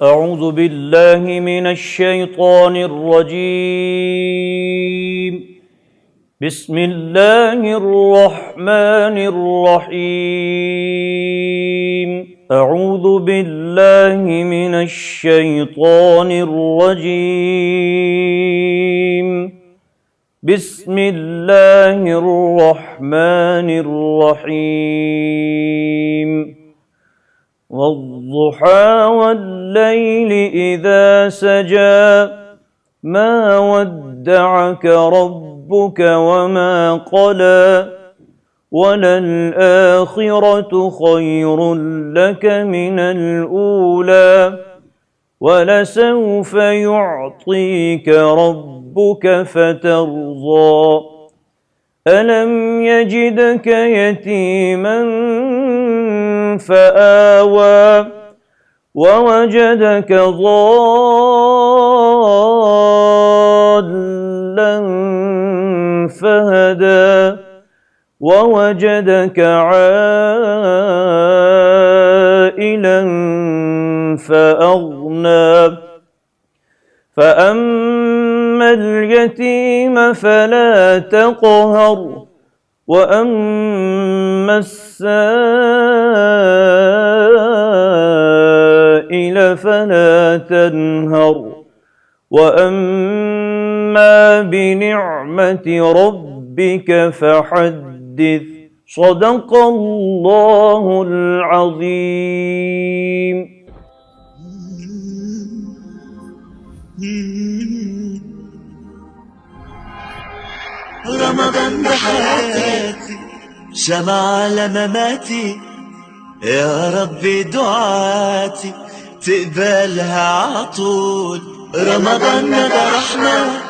أعوذ بالله من الشيطان الرجيم. بسم الله الرحمن الرحيم. أعوذ بالله من الشيطان الرجيم. بسم الله الرحمن الرحيم. والضحى والليل إذا سجى ما ودعك ربك وما قلى وللآخرة خير لك من الأولى ولسوف يعطيك ربك فترضى ألم يجدك يتيما فآوى ووجدك ضالا فهدى ووجدك عائلا فأغنى فأما اليتيم فلا تقهر وأما السائل فلا تنهر وأما بنعمة ربك فحدث. صدق الله العظيم. رمضان ده حياتي شمع على مماتي، يا ربي دعاتي تقبلها عطول. رمضان ده رحمة